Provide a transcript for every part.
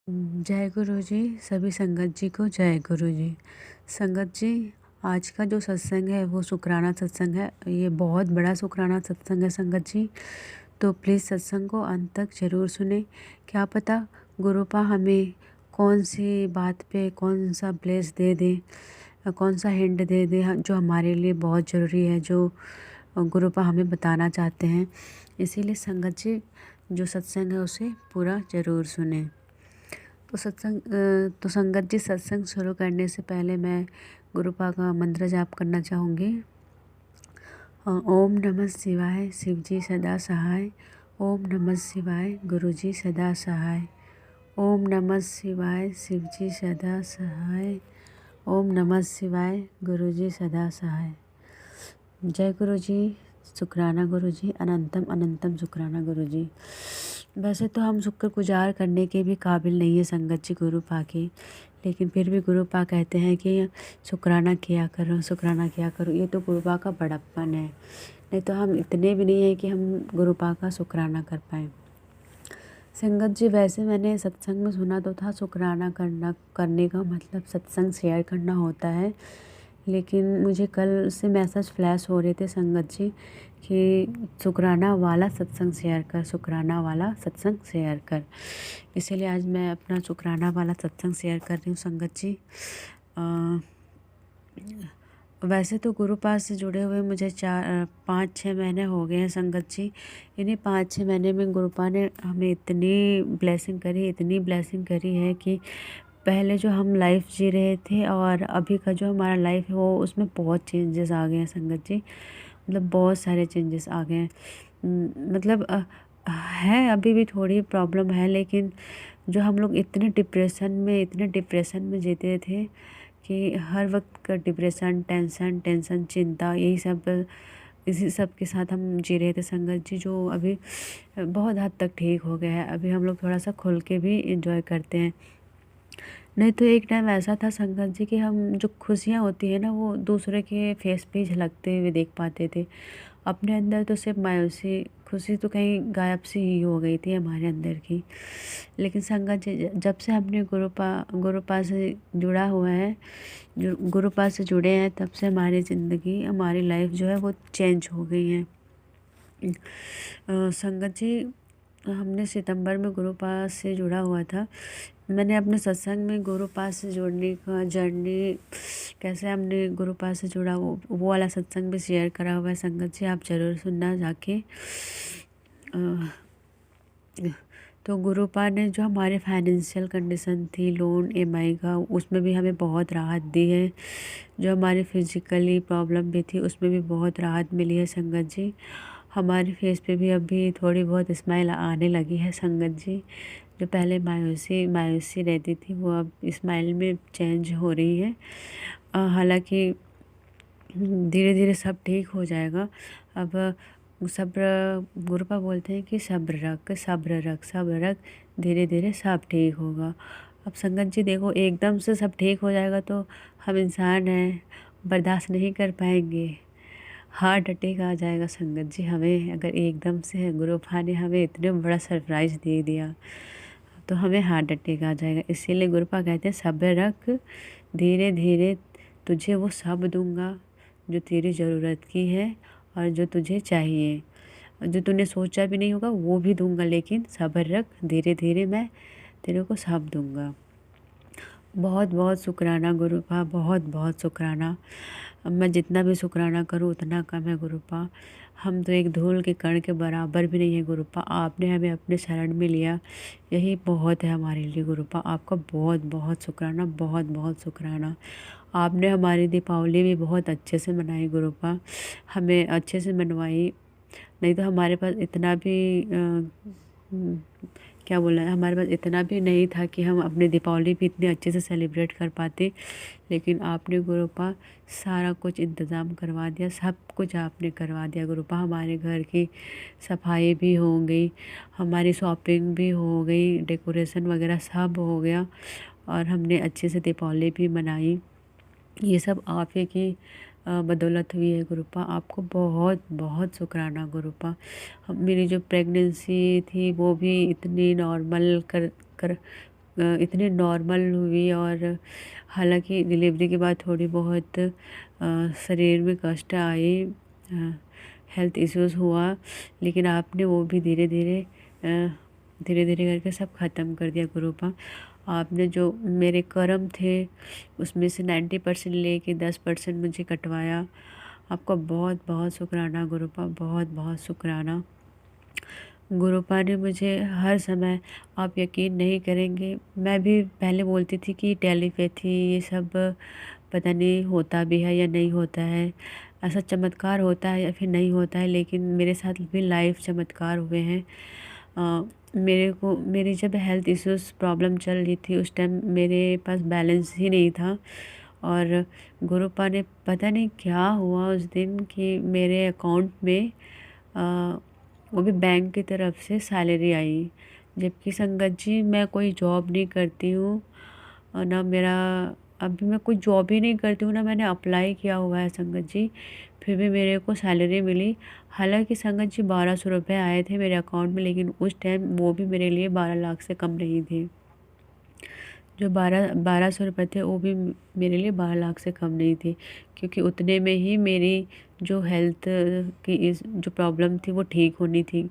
जय गुरु जी। सभी संगत जी को जय गुरु जी। संगत जी, आज का जो सत्संग है वो शुक्राना सत्संग है। ये बहुत बड़ा शुक्राना सत्संग है संगत जी। तो प्लीज़ सत्संग को अंत तक ज़रूर सुने। क्या पता गुरुपा हमें कौन सी बात पे कौन सा ब्लेस दे दे, कौन सा हिंट दे दे जो हमारे लिए बहुत ज़रूरी है, जो गुरुपा हमें बताना चाहते हैं। इसीलिए संगत जी जो सत्संग है उसे पूरा ज़रूर सुने। तो संगत जी, सत्संग शुरू करने से पहले मैं गुरुपा का मंत्र जाप करना चाहूँगी। ओम नमः शिवाय, शिव जी सदा सहाय। ओम नमः शिवाय, गुरु जी सदा सहाय। ओम नमः शिवाय, शिव जी सदा सहाय। ओम नमः शिवाय, गुरु जी सदा सहाय। जय गुरु जी। शुक्राना गुरु जी, अनंतम अनंतम शुक्राना गुरु जी। वैसे तो हम शुक्रगुजार करने के भी काबिल नहीं है संगत जी गुरुपा के, लेकिन फिर भी गुरुपा कहते हैं कि शुक्राना किया करो, शुक्राना किया करो। ये तो गुरुपा का बड़प्पन है, नहीं तो हम इतने भी नहीं है कि हम गुरुपा का शुक्राना कर पाएँ। संगत जी, वैसे मैंने सत्संग में सुना तो था शुक्राना करने का मतलब सत्संग शेयर करना होता है, लेकिन मुझे कल से मैसेज फ्लैश हो रहे थे संगत जी कि शुक्राना वाला सत्संग शेयर कर, शुक्राना वाला सत्संग शेयर कर। इसीलिए आज मैं अपना शुक्राना वाला सत्संग शेयर कर रही हूँ संगत जी। वैसे तो गुरुपाद से जुड़े हुए मुझे 5-6 महीने हो गए हैं संगत जी। इन्हीं 5-6 महीने में गुरुपा ने हमें इतनी ब्लेसिंग करी, इतनी ब्लेसिंग करी है कि पहले जो हम लाइफ जी रहे थे और अभी का जो हमारा लाइफ है वो उसमें बहुत चेंजेस आ गए हैं संगत जी। मतलब बहुत सारे चेंजेस आ गए हैं। मतलब है, अभी भी थोड़ी प्रॉब्लम है, लेकिन जो हम लोग इतने डिप्रेशन में जीते थे कि हर वक्त का डिप्रेशन, टेंशन, चिंता, यही सब, इसी सब के साथ हम जी रहे थे संगत जी, जो अभी बहुत हद तक ठीक हो गया है। अभी हम लोग थोड़ा सा खुल के भी इंजॉय करते हैं। नहीं तो एक टाइम ऐसा था संगत जी कि हम जो खुशियाँ होती है ना वो दूसरे के फेस पे झलकते हुए देख पाते थे। अपने अंदर तो सिर्फ मायूसी, खुशी तो कहीं गायब सी ही हो गई थी हमारे अंदर की। लेकिन संगत जी, जब से हमने गुरुपा से जुड़ा हुआ है, जो गुरुपा से जुड़े हैं, तब से हमारी ज़िंदगी, हमारी लाइफ जो है वो चेंज हो गई है। संगत जी, हमने सितंबर में गुरुपास से जुड़ा हुआ था। मैंने अपने सत्संग में गुरुपास से जुड़ने का जर्नी, कैसे हमने गुरुपास से जुड़ा, वो वाला सत्संग भी शेयर करा हुआ है संगत जी, आप ज़रूर सुनना जाके। तो गुरुपा ने जो हमारे फाइनेंशियल कंडीशन थी, लोन ईएमआई का, उसमें भी हमें बहुत राहत दी है। जो हमारी फिजिकली प्रॉब्लम भी थी उसमें भी बहुत राहत मिली है संगत जी। हमारे फेस पे भी अभी थोड़ी बहुत स्माइल आने लगी है संगत जी। जो पहले मायूसी रहती थी वो अब स्माइल में चेंज हो रही है। हालांकि धीरे धीरे सब ठीक हो जाएगा। अब सब्र, गुरुपा बोलते हैं कि सब्र रख, सब्र रख, सब्र रख, धीरे धीरे सब ठीक होगा। अब संगत जी देखो, एकदम से सब ठीक हो जाएगा तो हम इंसान हैं, बर्दाश्त नहीं कर पाएंगे, हार्ट अटैक आ जाएगा संगत जी हमें। अगर एकदम से गुरुपा ने हमें इतने बड़ा सरप्राइज़ दे दिया तो हमें हार्ट अटैक आ जाएगा। इसीलिए गुरुपा कहते हैं सब्र रख, धीरे धीरे तुझे वो सब दूंगा जो तेरी ज़रूरत की है और जो तुझे चाहिए, जो तूने सोचा भी नहीं होगा वो भी दूंगा, लेकिन सब्र रख, धीरे धीरे मैं तेरे को सब दूंगा। बहुत बहुत शुक्राना गुरुपा, बहुत बहुत शुक्राना। मैं जितना भी शुक्राना करूँ उतना कम है गुरुपा। हम तो एक धूल के कण के बराबर भी नहीं है गुरुपा। आपने हमें अपने शरण में लिया, यही बहुत है हमारे लिए गुरुपा। आपका बहुत बहुत शुक्राना, बहुत बहुत शुक्राना। आपने हमारी दीपावली भी बहुत अच्छे से मनाई गुरुपा, हमें अच्छे से मनवाई। नहीं तो हमारे पास इतना भी क्या बोला है, हमारे पास इतना भी नहीं था कि हम अपनी दीपावली भी इतने अच्छे से सेलिब्रेट कर पाते। लेकिन आपने गुरुपा सारा कुछ इंतज़ाम करवा दिया, सब कुछ आपने करवा दिया गुरुपा। हमारे घर की सफाई भी हो गई, हमारी शॉपिंग भी हो गई, डेकोरेशन वगैरह सब हो गया और हमने अच्छे से दीपावली भी मनाई। ये सब आप ही की बदौलत हुई है गुरुपा। आपको बहुत बहुत शुक्राना गुरुपा। मेरी जो प्रेगनेंसी थी वो भी इतनी नॉर्मल कर इतनी नॉर्मल हुई। और हालांकि डिलीवरी के बाद थोड़ी बहुत शरीर में कष्ट आई, हेल्थ इश्यूज़ हुआ, लेकिन आपने वो भी धीरे धीरे धीरे धीरे करके सब ख़त्म कर दिया गुरुपा। आपने जो मेरे कर्म थे उसमें से 90% लेके 10% मुझे कटवाया। आपका बहुत बहुत शुक्राना गुरुपा, बहुत बहुत शुक्राना। गुरुपा ने मुझे हर समय, आप यकीन नहीं करेंगे, मैं भी पहले बोलती थी कि टेलीपैथी ये सब पता नहीं होता भी है या नहीं होता है, ऐसा चमत्कार होता है या फिर नहीं होता है, लेकिन मेरे साथ भी लाइव चमत्कार हुए हैं। मेरे को मेरी जब हेल्थ इश्यूज़ प्रॉब्लम चल रही थी उस टाइम मेरे पास बैलेंस ही नहीं था, और गुरुपा ने पता नहीं क्या हुआ उस दिन कि मेरे अकाउंट में वो भी बैंक की तरफ से सैलरी आई। जबकि संगत जी मैं कोई जॉब नहीं करती हूँ, और ना मेरा अभी मैं कोई जॉब ही नहीं करती हूँ, ना मैंने अप्लाई किया हुआ है संगत जी, फिर भी मेरे को सैलरी मिली। हालांकि संगत जी 1200 रुपये आए थे मेरे अकाउंट में, लेकिन उस टाइम वो भी मेरे लिए 12 लाख से कम नहीं थे। जो 1200 रुपये थे वो भी मेरे लिए 12 लाख से कम नहीं थे, क्योंकि उतने में ही मेरी जो हेल्थ की इस जो प्रॉब्लम थी वो ठीक होनी थी।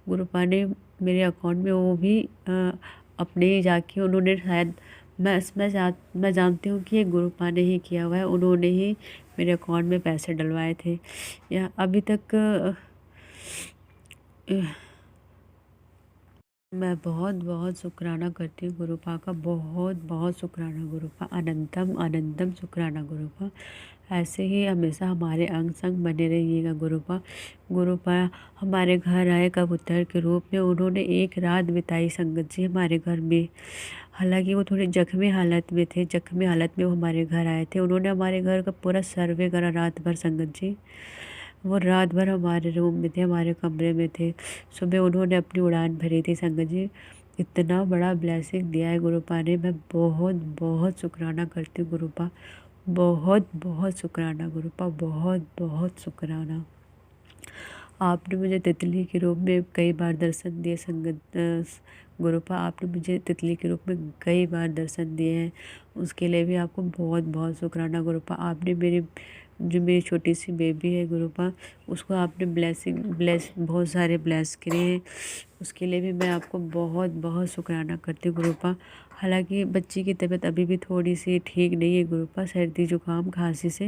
गुरुपा ने मेरे अकाउंट में वो भी अपने ही जाके उन्होंने शायद, मैं जानती हूँ कि ये गुरुपा ने ही किया हुआ है, उन्होंने ही मेरे अकाउंट में पैसे डलवाए थे। या अभी तक मैं बहुत बहुत शुक्राना करती हूँ गुरुपा का, बहुत बहुत शुक्राना गुरुपा, अनंतम अनंतम शुक्राना गुरुपा। ऐसे ही हमेशा हमारे अंग संग बने रहिएगा गुरुपा। गुरुपा हमारे घर आए कबूतर के रूप में, उन्होंने एक रात बिताई संगत जी हमारे घर में। हालांकि वो थोड़ी जख्मी हालत में थे, जख्मी हालत में वो हमारे घर आए थे, उन्होंने हमारे घर का पूरा सर्वे करा रात भर संगत जी। वो रात भर हमारे रूम में थे, हमारे कमरे में थे। सुबह उन्होंने अपनी उड़ान भरी थी संगत जी। इतना बड़ा ब्लेसिंग दिया है गुरुपा ने, मैं बहुत बहुत शुक्राना करती हूँ गुरुपा, बहुत बहुत शुक्राना गुरुपा, बहुत बहुत शुक्राना। आपने मुझे तितली के रूप में कई बार दर्शन दिए संगत गुरुपा, आपने मुझे तितली के रूप में कई बार दर्शन दिए हैं, उसके लिए भी आपको बहुत बहुत शुक्राना गुरुपा। आपने मेरी छोटी सी बेबी है गुरुपा, उसको आपने ब्लेस बहुत सारे ब्लेस करे हैं, उसके लिए भी मैं आपको बहुत बहुत शुक्राना करती हूँ गुरुपा। हालांकि बच्ची की तबीयत अभी भी थोड़ी सी ठीक नहीं है गुरुपा, सर्दी जुकाम खांसी से,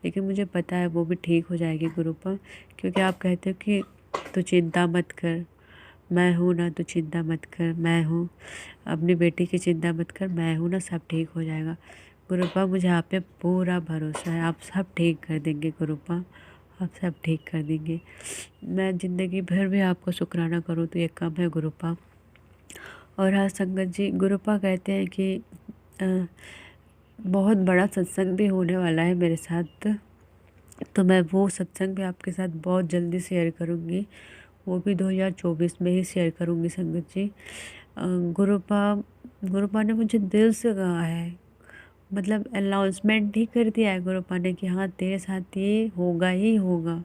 लेकिन मुझे पता है वो भी ठीक हो जाएगी गुरुपा, क्योंकि आप कहते हो कि तू चिंता मत कर, मैं हूँ ना, तू चिंता मत कर, मैं हूँ, अपनी बेटी की चिंता मत कर, मैं हूँ ना, सब ठीक हो जाएगा गुरुपा। मुझे आप पे पूरा भरोसा है, आप सब ठीक कर देंगे गुरुपा, आप सब ठीक कर देंगे। मैं ज़िंदगी भर भी आपको शुक्राना करूँ तो ये कम है गुरुपा। और हाँ संगत जी, गुरुपा कहते हैं कि बहुत बड़ा सत्संग भी होने वाला है मेरे साथ, तो मैं वो सत्संग भी आपके साथ बहुत जल्दी शेयर करूँगी, वो भी 2024 में ही शेयर करूँगी संगत जी। गुरुपा गुरुपा ने मुझे दिल से कहा है, मतलब अनाउंसमेंट ही कर दिया है गुरुपा ने कि हाँ तेरे साथ ये होगा ही होगा,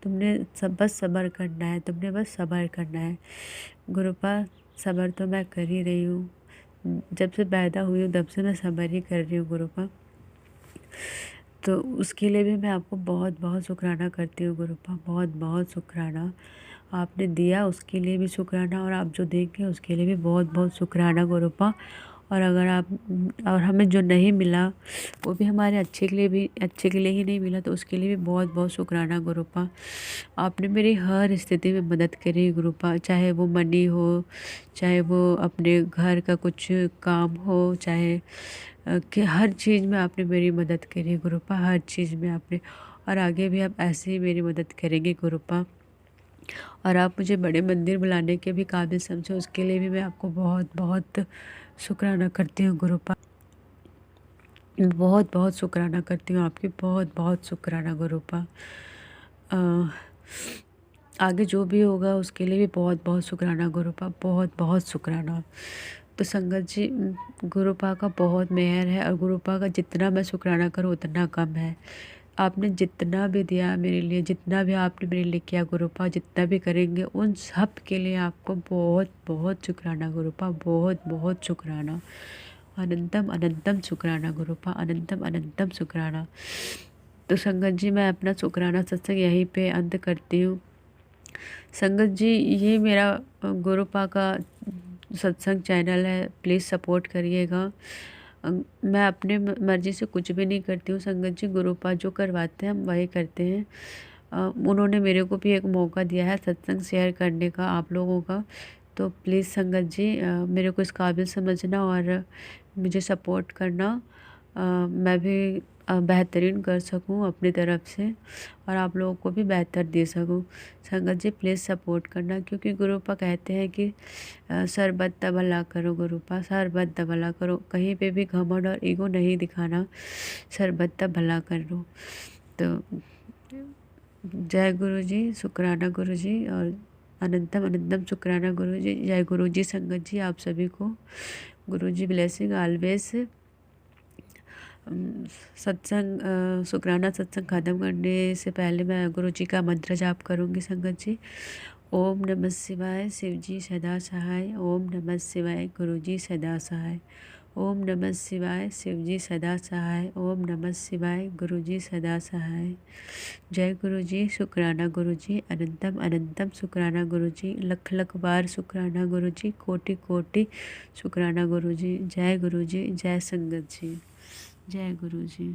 तुमने सब बस सब्र करना है, तुमने बस सब्र करना है गुरुपा। सब्र तो मैं कर ही रही हूँ, जब से पैदा हुई हूँ तब से मैं सब्र ही कर रही हूँ गुरुपा। तो उसके लिए भी मैं आपको बहुत बहुत शुक्राना करती हूँ गुरुपा, बहुत बहुत शुक्राना। आपने दिया उसके लिए भी शुक्राना, और आप जो देंगे उसके लिए भी बहुत बहुत शुक्राना गुरुपा। और अगर आप और हमें जो नहीं मिला वो भी हमारे अच्छे के लिए ही नहीं मिला, तो उसके लिए भी बहुत बहुत शुक्राना गुरुपा। आपने मेरी हर स्थिति में मदद करी गुरुपा, चाहे वो मनी हो, चाहे वो अपने घर का कुछ काम हो, चाहे कि हर चीज़ में आपने मेरी मदद करी गुरुपा, हर चीज़ में आपने, और आगे भी आप ऐसे ही मेरी मदद करेंगे गुरुपा। और आप मुझे बड़े मंदिर बुलाने के भी काबिल समझो, उसके लिए भी मैं आपको बहुत बहुत शुक्राना करती हूँ गुरुपा, बहुत बहुत शुक्राना करती हूँ आपकी, बहुत बहुत शुक्राना गुरुपा। आगे जो भी होगा उसके लिए भी बहुत बहुत शुक्राना गुरुपा, बहुत बहुत शुक्राना। तो संगत जी, गुरुपा का बहुत मेहर है, और गुरुपा का जितना मैं शुक्राना करूँ उतना कम है। आपने जितना भी दिया मेरे लिए, जितना भी आपने मेरे लिए किया गुरुपा, जितना भी करेंगे उन सब के लिए आपको बहुत बहुत शुक्राना गुरुपा, बहुत बहुत शुक्राना। अनंतम अनंतम शुक्राना गुरुपा, अनंतम अनंतम शुक्राना। तो संगत जी, मैं अपना शुक्राना सत्संग यहीं पे अंत करती हूँ। संगत जी, ये मेरा गुरुपा का सत्संग चैनल है, प्लीज़ सपोर्ट करिएगा। मैं अपने मर्ज़ी से कुछ भी नहीं करती हूँ संगत जी, गुरुपा जो करवाते हैं हम वही करते हैं। उन्होंने मेरे को भी एक मौका दिया है सत्संग शेयर करने का आप लोगों का। तो प्लीज़ संगत जी, मेरे को इस काबिल समझना और मुझे सपोर्ट करना। मैं भी बेहतरीन कर सकूं अपनी तरफ से और आप लोगों को भी बेहतर दे सकूं। संगत जी प्लीज़ सपोर्ट करना, क्योंकि गुरुपा कहते हैं कि सरबत भला करो गुरुपा, सरबत भला करो, कहीं पे भी घमंड और ईगो नहीं दिखाना, सरबत भला करो। तो जय गुरु जी, शुक्राना गुरु जी, और अनंतम अनंतम शुक्राना गुरु जी। जय गुरु जी संगत जी, आप सभी को गुरु जी ब्लेसिंग ऑलवेज। सत्संग शुक्राना सत्संग ख़त्म करने से पहले मैं गुरु जी का मंत्र जाप करूँगी संगत जी। ओम नमः शिवाय, शिव जी सदा सहाय। ओम नमः शिवाय, गुरु जी सदा सहाय। ओम नमः शिवाय, शिव जी सदा सहाय। ओम नमः शिवाय, गुरु जी सदा सहाय। जय गुरु जी, शुक्राना गुरु जी, अनंतम अनंतम शुक्राना गुरु जी, लख लख बार शुक्राना गुरु जी, कोटि कोटि शुक्राना गुरु जी। जय गुरु जी, जय संगत जी, जय गुरु जी।